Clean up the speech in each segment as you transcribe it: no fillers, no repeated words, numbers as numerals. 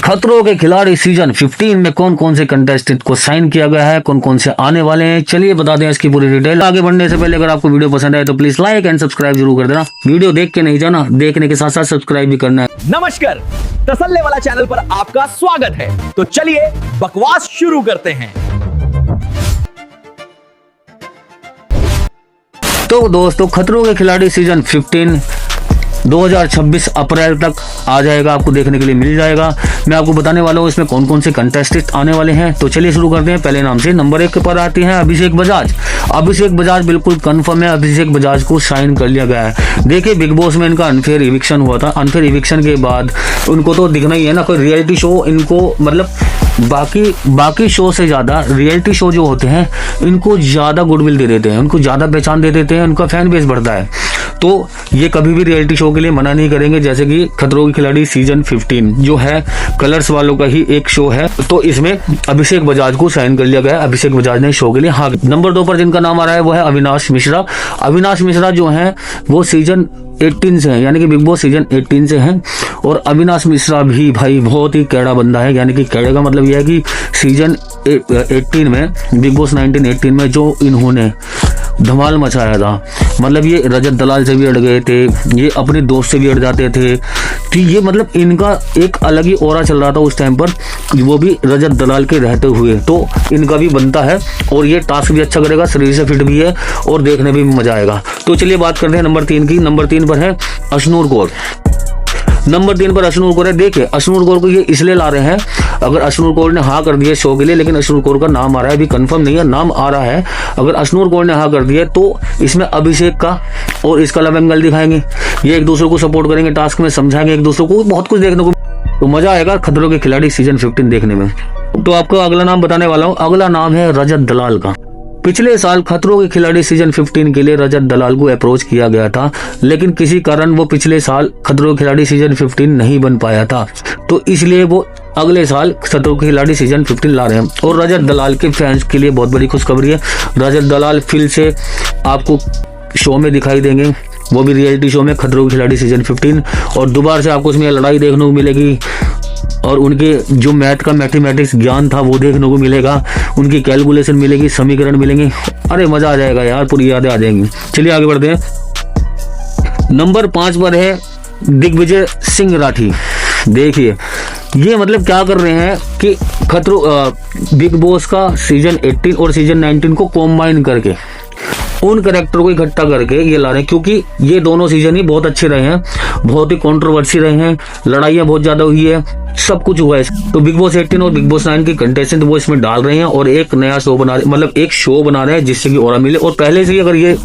खतरों के खिलाड़ी सीजन 15 में कौन कौन से कंटेस्टेंट को साइन किया गया है, कौन कौन से आने वाले हैं, चलिए बता दें इसकी पूरी डिटेल। आगे बढ़ने से पहले अगर आपको वीडियो पसंद आए तो प्लीज लाइक एंड सब्सक्राइब जरूर कर देना। वीडियो देख के नहीं जाना, देखने के साथ साथ सब्सक्राइब भी करना है। नमस्कार, तसल्ले वाला चैनल पर आपका स्वागत है। तो चलिए बकवास शुरू करते हैं। तो दोस्तों, खतरों के खिलाड़ी सीजन 15 2026 अप्रैल तक आ जाएगा, आपको देखने के लिए मिल जाएगा। मैं आपको बताने वाला हूँ इसमें कौन कौन से कंटेस्टेंट आने वाले हैं। तो चलिए शुरू करते हैं। पहले नाम से नंबर 1 पर आती हैं अभिषेक बजाज। अभिषेक बजाज बिल्कुल कंफर्म है, अभिषेक बजाज को साइन कर लिया गया है। देखिए, बिग बॉस में इनका अनफेयर इविक्शन हुआ था। अनफेयर इविक्शन के बाद उनको तो दिखना ही है ना, कोई रियलिटी शो इनको मतलब बाकी शो से ज्यादा रियलिटी शो जो होते हैं इनको ज्यादा गुडविल दे देते हैं, उनको ज्यादा पहचान दे देते हैं, उनका फैन बेस बढ़ता है। तो ये कभी भी रियलिटी शो के लिए मना नहीं करेंगे। जैसे कि खतरों के खिलाड़ी सीजन 15 जो है कलर्स वालों का ही एक शो है, तो इसमें अभिषेक बजाज को साइन कर लिया गया है। अभिषेक बजाज ने शो के लिए हाँ। नंबर 2 पर जिनका नाम आ रहा है वो है अविनाश मिश्रा। अविनाश मिश्रा जो है वो सीजन 18 से है, यानी कि बिग बॉस सीजन 18 से हैं। और अविनाश मिश्रा भी भाई बहुत ही कैड़ा बंदा है, यानी कि कैड़े का मतलब यह है कि सीजन 18 में बिग बॉस 1918 में जो इन्होंने धमाल मचाया था, मतलब ये रजत दलाल से भी अड़ गए थे, ये अपने दोस्त से भी अड़ जाते थे। तो ये मतलब इनका एक अलग ही ऑरा चल रहा था उस टाइम पर, वो भी रजत दलाल के रहते हुए। तो इनका भी बनता है और ये टास्क भी अच्छा करेगा, शरीर से फिट भी है और देखने में भी मजा आएगा। तो चलिए बात करते हैं नंबर 3 की। नंबर 3 पर है अशनूर कौर। नंबर 3 पर अशनूर कौर है। देखिए, अशनूर कौर को ये इसलिए ला रहे हैं, अगर अशनूर कौर ने हाँ कर दिया शो के लिए, लेकिन अशनूर कौर का नाम आ रहा है, अभी कंफर्म नहीं है, नाम आ रहा है। अगर अशनूर कौर ने हाँ कर दिया तो इसमें अभिषेक का और इसका लव एंगल दिखाएंगे, ये एक दूसरे को सपोर्ट करेंगे, टास्क में समझाएंगे एक दूसरे को, बहुत कुछ देखने को, तो मजा आएगा खतरों के खिलाड़ी सीजन 15 देखने में। तो आपको अगला नाम बताने वाला हूँ। अगला नाम है रजत दलाल का। पिछले साल खतरों के खिलाड़ी सीजन 15 के लिए रजत दलाल को अप्रोच किया गया था, लेकिन किसी कारण वो पिछले साल खतरों के खिलाड़ी सीजन 15 नहीं बन पाया था, तो इसलिए वो अगले साल खतरों के खिलाड़ी सीजन 15 ला रहे हैं। और रजत दलाल के फैंस के लिए बहुत बड़ी खुशखबरी है, रजत दलाल फिर से आपको शो में दिखाई देंगे, वो भी रियलिटी शो में खतरों के खिलाड़ी सीजन 15। और दोबारा से आपको उसमें लड़ाई देखने को मिलेगी और उनके जो मैथ का मैथमेटिक्स ज्ञान था वो देखने को मिलेगा, उनकी कैलकुलेशन मिलेगी, समीकरण मिलेंगे। अरे मजा आ जाएगा यार, पूरी यादें आ जाएंगी। चलिए आगे बढ़ते हैं। नंबर 5 पर है दिग्विजय सिंह राठी। देखिए, ये मतलब क्या कर रहे हैं कि खतरों बिग बॉस का सीजन 18 और सीजन 19 को कॉम्बाइन करके उन कैरेक्टर को इकट्ठा करके ये ला रहे हैं, क्योंकि ये दोनों सीजन ही बहुत अच्छे रहे हैं, बहुत ही कंट्रोवर्सी रहे हैं, लड़ाइयाँ बहुत ज्यादा हुई है, सब कुछ हुआ है। तो बिग बॉस 18 और बिग बॉस 9 के कंटेस्टेंट वो इसमें डाल रहे हैं और एक नया शो बना रहे, मतलब एक शो बना रहे हैं जिससे कि ऑरा मिले। और पहले से ही अगर ये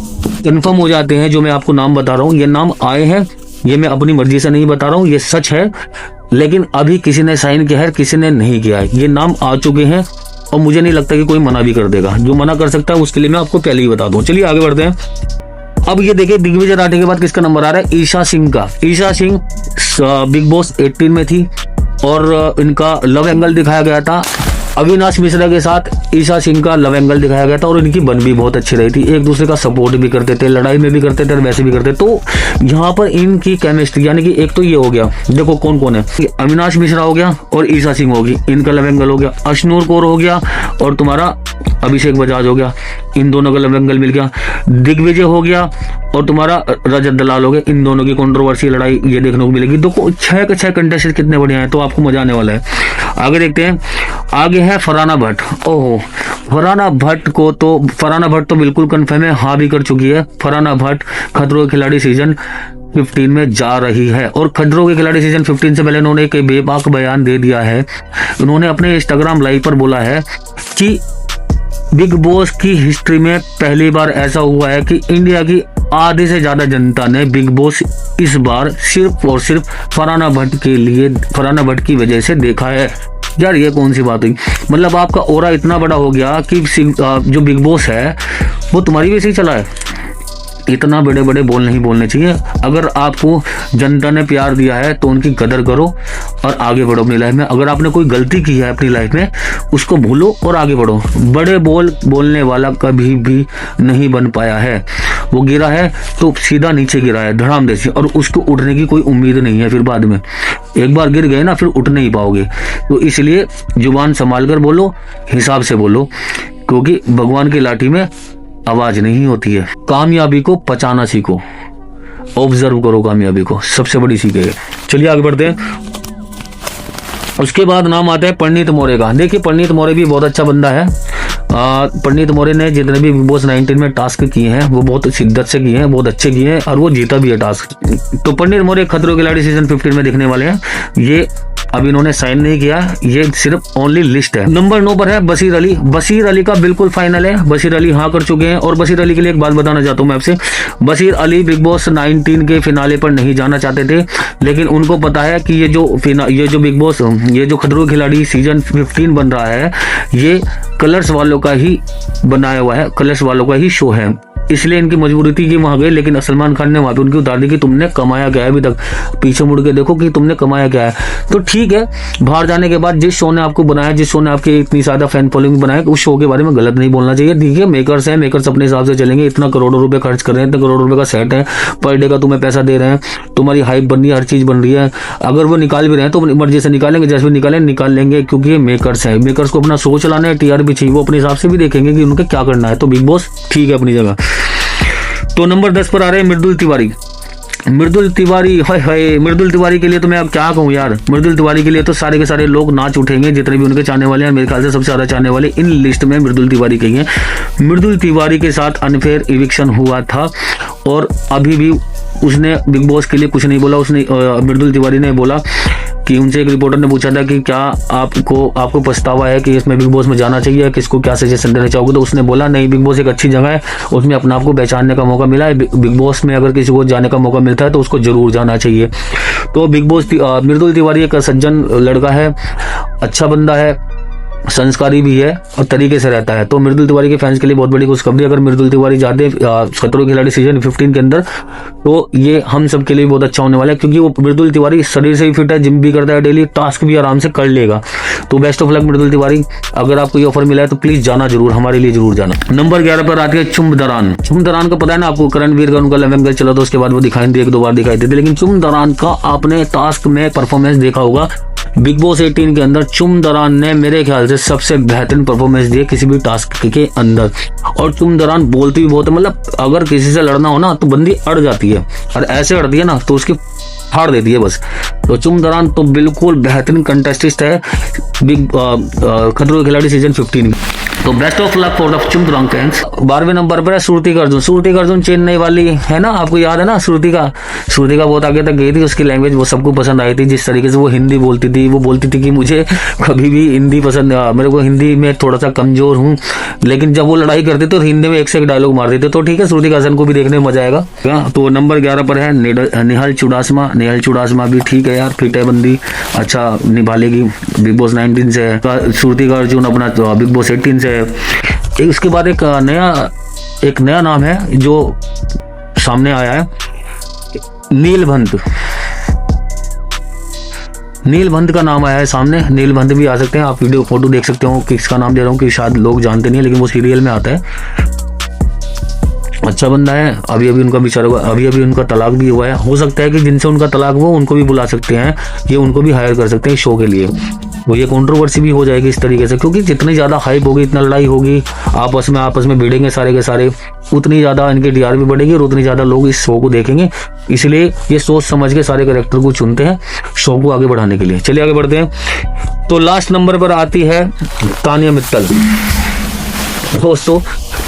कंफर्म हो जाते हैं, जो मैं आपको नाम बता रहा हूँ, ये नाम आए हैं, ये मैं अपनी मर्जी से नहीं बता रहा हूँ, ये सच है। लेकिन अभी किसी ने साइन किया है, किसी ने नहीं किया है, ये नाम आ चुके हैं और मुझे नहीं लगता कि कोई मना भी कर देगा। जो मना कर सकता है उसके लिए मैं आपको पहले ही बता दूं। चलिए आगे बढ़ते हैं। अब ये देखिए, दिग्विजय राठी के बाद किसका नंबर आ रहा है? ईशा सिंह का। ईशा सिंह बिग बॉस 18 में थी और इनका लव एंगल दिखाया गया था। अविनाश मिश्रा के साथ ईशा सिंह का लव एंगल दिखाया गया था और इनकी बन भी बहुत अच्छी रही थी, एक दूसरे का सपोर्ट भी करते थे, लड़ाई में भी करते थे और वैसे भी करते। तो यहाँ पर इनकी केमिस्ट्री, यानी कि एक तो ये हो गया, देखो कौन कौन है, अविनाश मिश्रा हो गया और ईशा सिंह होगी, इनका लव एंगल हो गया। अशनूर कौर हो गया और तुम्हारा अभिषेक बजाज हो गया, इन दोनों का लव एंगल मिल गया। दिग्विजय हो गया और तुम्हारा रजत दलाल हो गया, इन दोनों की कंट्रोवर्सी लड़ाई ये देखने को मिलेगी। तो 6 के 6 कंटेस्टेंट कितने बढ़िया हैं, तो आपको मजा आने वाला है। आगे देखते हैं। आगे है फरहाना भट्ट। ओहो, फरहाना भट्ट तो बिल्कुल कंफर्म है, हाँ भी कर चुकी है। फरहाना भट्ट खतरों के खिलाड़ी सीजन 15 में जा रही है और खतरों के खिलाड़ी सीजन 15 से पहले उन्होंने एक बेबाक बयान दे दिया है। उन्होंने अपने इंस्टाग्राम लाइव पर बोला है कि बिग बॉस की हिस्ट्री में पहली बार ऐसा हुआ है कि इंडिया की आधे से ज्यादा जनता ने बिग बॉस इस बार सिर्फ और सिर्फ फरहाना भट्ट की वजह से देखा है। यार ये कौन सी बात हुई, मतलब आपका ऑरा इतना बड़ा हो गया कि जो बिग बॉस है वो तुम्हारी वजह से ही चला है। इतना बड़े बड़े बोल नहीं बोलने चाहिए। अगर आपको जनता ने प्यार दिया है तो उनकी कदर करो और आगे बढ़ो अपनी लाइफ में। अगर आपने कोई गलती की है अपनी लाइफ में उसको भूलो और आगे बढ़ो। बड़े बोलने वाला कभी भी नहीं बन पाया है। वो गिरा है तो सीधा नीचे गिरा है धड़ाम से, और उसको उठने की कोई उम्मीद नहीं है फिर बाद में। एक बार गिर गए ना फिर उठ नहीं पाओगे। तो इसलिए जुबान संभाल कर बोलो, हिसाब से बोलो, क्योंकि भगवान की लाठी में आवाज नहीं होती है। कामयाबी को पचाना सीखो, ऑब्जर्व करो कामयाबी को, सबसे बड़ी सीख है। चलिए आगे बढ़ते हैं। उसके बाद नाम आता है पंडित मौर्य का। देखिए पंडित मौर्य भी बहुत अच्छा बंदा है। पंडित मौर्य ने जितने भी बिग बॉस 19 में टास्क किए हैं वो बहुत शिद्दत से किए हैं, बहुत अच्छे किए हैं, और वो जीता भी है टास्क। तो पंडित मौर्य खतरों के खिलाड़ी सीजन 15 में दिखने वाले हैं। ये अब इन्होंने साइन नहीं किया, ये सिर्फ ओनली लिस्ट है। नंबर 9 पर है बशीर अली। बशीर अली का बिल्कुल फाइनल है, बशीर अली हाँ कर चुके हैं। और बशीर अली के लिए एक बात बताना चाहता हूँ मैं आपसे, बशीर अली बिग बॉस 19 के फिनाले पर नहीं जाना चाहते थे, लेकिन उनको पता है कि ये जो बिग बॉस, ये जो खतरों के खिलाड़ी सीजन 15 बन रहा है, ये कलर्स वालों का ही बनाया हुआ है, कलर्स वालों का ही शो है, इसलिए इनकी मजबूरी थी कि वहां गए। लेकिन सलमान खान ने वहां पे उनकी उतार दी कि तुमने कमाया क्या है, अभी तक पीछे मुड़ के देखो कि तुमने कमाया क्या है। तो ठीक है, बाहर जाने के बाद जिस शो ने आपको बनाया, जिस शो ने आपकी इतनी ज्यादा फैन फॉलोइंग बनाया, उस शो के बारे में गलत नहीं बोलना चाहिए। ठीक है, मेकर्स हैं, मेकर्स अपने हिसाब से चलेंगे। इतना करोड़ों रुपए खर्च कर रहे हैं, इतना करोड़ों रुपए का सेट है, पर डे का तुम्हें पैसा दे रहे हैं, तुम्हारी हाइप बन रही है, हर चीज बन रही है। अगर वो निकाल भी रहे हैं तो अपनी मर्जी से निकालेंगे, जैसे भी निकाल लेंगे, क्योंकि ये मेकर्स है। मेकर्स को अपना शो चलाना है, टीआरपी चाहिए, वो अपने हिसाब से भी देखेंगे कि उनके क्या करना है। तो बिग बॉस ठीक है अपनी जगह। तो नंबर 10 पर आ रहे हैं मृदुल तिवारी। मृदुल तिवारी, हाय हाय, मृदुल तिवारी के लिए तो मैं अब क्या कहूँ यार। मृदुल तिवारी के लिए तो सारे के सारे लोग नाच उठेंगे, जितने भी उनके चाहने वाले हैं। मेरे ख्याल से सबसे ज्यादा चाहने वाले इन लिस्ट में मृदुल तिवारी के हैं। मृदुल तिवारी के साथ अनफेयर इविक्शन हुआ था, और अभी भी उसने बिग बॉस के लिए कुछ नहीं बोला। उसने मृदुल तिवारी ने बोला कि उनसे एक रिपोर्टर ने पूछा था कि क्या आपको पछतावा है कि इसमें बिग बॉस में जाना चाहिए, किसको क्या सजेशन देना चाहोगे। तो उसने बोला नहीं, बिग बॉस एक अच्छी जगह है, उसमें अपने आप को पहचानने का मौका मिला है। बिग बॉस में अगर किसी को जाने का मौका मिलता है तो उसको जरूर जाना चाहिए। तो बिग बॉस मृदुल तिवारी एक सज्जन लड़का है, अच्छा बंदा है, संस्कारी भी है और तरीके से रहता है। तो मृदुल तिवारी के फैंस के लिए बहुत बड़ी खुशखबरी, अगर मृदुल तिवारी जाते खतरों के खिलाड़ी सीजन 15 के अंदर, तो ये हम सब के लिए बहुत अच्छा होने वाला है, क्योंकि वो मृदुल तिवारी शरीर से भी फिट है, जिम भी करता है डेली, टास्क भी आराम से कर लेगा। तो बेस्ट ऑफ लक मृदुल तिवारी, अगर आपको ये ऑफर मिला है तो प्लीज जाना जरूर, हमारे लिए जरूर जाना। नंबर 11 पर आती है चुम दरान। चुम दरान का पता है ना आपको, करणवीर का उनका 11 गल चला था, उसके बाद वो दिखाई दी, 1-2 बार दिखाई देते, लेकिन चुम दरान का आपने टास्क में परफॉर्मेंस देखा होगा। बिग बॉस 18 के अंदर चुम दरान ने मेरे ख्याल से सबसे बेहतरीन परफॉर्मेंस दी किसी भी टास्क के अंदर। और चुम दरान बोलती भी बहुत है, मतलब अगर किसी से लड़ना हो ना तो बंदी अड़ जाती है, और ऐसे अड़ती है ना तो उसकी फाड़ देती है बस। तो चुम दरान तो बिल्कुल बेहतरीन कंटेस्टेंट है बिग खतरों के खिलाड़ी सीजन 15। तो best of luck for the चुम दरान फैंस। 12वें नंबर पर है श्रुति अर्जुन। श्रुति अर्जुन चेन्नई वाली है ना, आपको याद है ना श्रुति का बहुत आगे तक गई थी। उसकी लैंग्वेज वो सबको पसंद आई थी, जिस तरीके से वो हिंदी बोलती थी। वो बोलती थी कि मुझे कभी भी हिंदी पसंद, मेरे को हिंदी में थोड़ा सा कमजोर हूँ, लेकिन जब वो लड़ाई करते तो हिंदी में एक से एक डायलॉग मार देते। तो ठीक है, श्रुति अर्जुन को भी देखने में मजा आएगा। तो नंबर 11 पर है नेहल चुडासमा। नेहल चुडासमा भी ठीक है यार, फिट है बंदी, अच्छा निभा लेगी। बिग बॉस 19 से है, श्रुति अर्जुन अपना बिग बॉस 18 से है। उसके बाद एक नया नाम है जो सामने आया है, नीलभंत। नीलभंत का नाम आया है सामने, नीलभंत भी आ सकते हैं। आप वीडियो फोटो देख सकते हो, किसका नाम दे रहा हूँ कि शायद लोग जानते नहीं है, लेकिन वो सीरियल में आता है। अच्छा बंदा है। अभी उनका बेचारा अभी उनका तलाक भी हुआ है। हो सकता है कि जिनसे उनका तलाक हुआ उनको भी बुला सकते हैं, ये उनको भी हायर कर सकते हैं शो के लिए। वो ये कंट्रोवर्सी भी हो जाएगी इस तरीके से, क्योंकि जितनी ज्यादा हाइप होगी, इतना लड़ाई होगी, आपस में भिड़ेंगे सारे के सारे, उतनी ज्यादा इनकी टीआरपी बढ़ेगी और उतनी ज्यादा लोग इस शो को देखेंगे। इसलिए ये सोच समझ के सारे कैरेक्टर को चुनते हैं शो को आगे बढ़ाने के लिए। चलिए आगे बढ़ते हैं। तो लास्ट नंबर पर आती है तानिया मित्तल। दोस्तों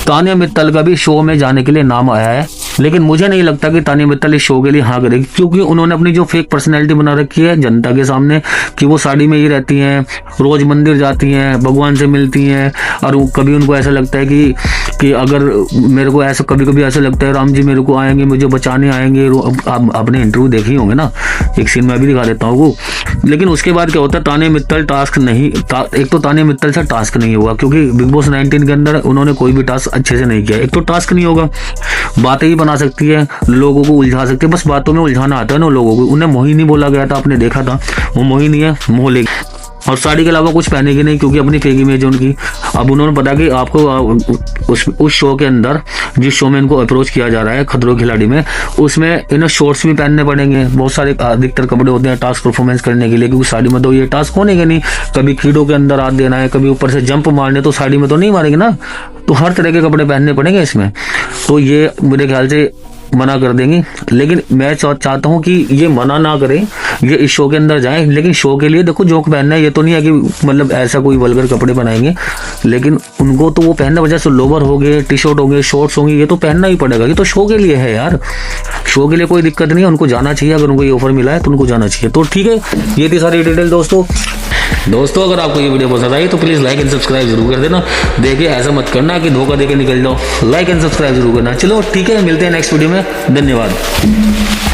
तानिया मित्तल का भी शो में जाने के लिए नाम आया है, लेकिन मुझे नहीं लगता कि तानिया मित्तल इस शो के लिए हाँ करेगी, क्योंकि उन्होंने अपनी जो फेक पर्सनैलिटी बना रखी है जनता के सामने कि वो साड़ी में ही रहती हैं, रोज मंदिर जाती हैं, भगवान से मिलती हैं, और कभी उनको ऐसा लगता है कि अगर मेरे को ऐसा कभी ऐसा लगता है राम जी मेरे को आएंगे, मुझे बचाने आएंगे। आपने इंटरव्यू देखी होंगे ना, एक सीन में अभी दिखा देता हूँ वो। लेकिन उसके बाद क्या होता है, तानिया मित्तल टास्क नहीं, एक तो तानिया मित्तल से टास्क नहीं होगा, क्योंकि बिग बॉस 19 के अंदर उन्होंने कोई भी टास्क अच्छे से नहीं किया। एक तो टास्क नहीं होगा, बातें ही बना सकती है, लोगों को उलझा सकती है, बस बातों में उलझाना आता है ना लोगों को। उन्हें मोहिनी बोला गया था, आपने देखा था, वो मोहिनी है, मोह लेगी। और साड़ी के अलावा कुछ पहनेगी नहीं, क्योंकि अपनी फेक इमेज है उनकी। अब उन्होंने पता कि आपको उस शो के अंदर, जिस शो में इनको अप्रोच किया जा रहा है खतरों के खिलाड़ी में, उसमें इन्हें शॉर्ट्स भी पहनने पड़ेंगे। बहुत सारे अधिकतर कपड़े होते हैं टास्क परफॉर्मेंस करने के लिए, क्योंकि साड़ी में तो ये टास्क होने के नहीं। कभी कीड़ों के अंदर हाथ देना है, कभी ऊपर से जंप मारने, तो साड़ी में तो नहीं मारेंगे ना, तो हर तरह के कपड़े पहनने पड़ेंगे इसमें। तो ये मेरे ख्याल से मना कर देंगी। लेकिन मैं चाहता हूँ कि ये मना ना करें, ये इस शो के अंदर जाएं। लेकिन शो के लिए देखो जोक पहनना है, ये तो नहीं है कि मतलब ऐसा कोई वल्गर कपड़े बनाएंगे। लेकिन उनको तो वो पहनना, वजह से लोवर हो गए, टी शर्ट हो गए, शॉर्ट्स होंगे, ये तो पहनना ही पड़ेगा। ये तो शो के लिए है यार, शो के लिए कोई दिक्कत नहीं है, उनको जाना चाहिए। अगर उनको ये ऑफर मिला है तो उनको जाना चाहिए। तो ठीक है, ये थी सारी डिटेल दोस्तों अगर आपको ये वीडियो पसंद आई तो प्लीज़ लाइक एंड सब्सक्राइब जरूर कर देना। देखिए ऐसा मत करना कि धोखा देके निकल जाओ, लाइक एंड सब्सक्राइब जरूर करना। चलो ठीक है, मिलते हैं नेक्स्ट वीडियो में। धन्यवाद।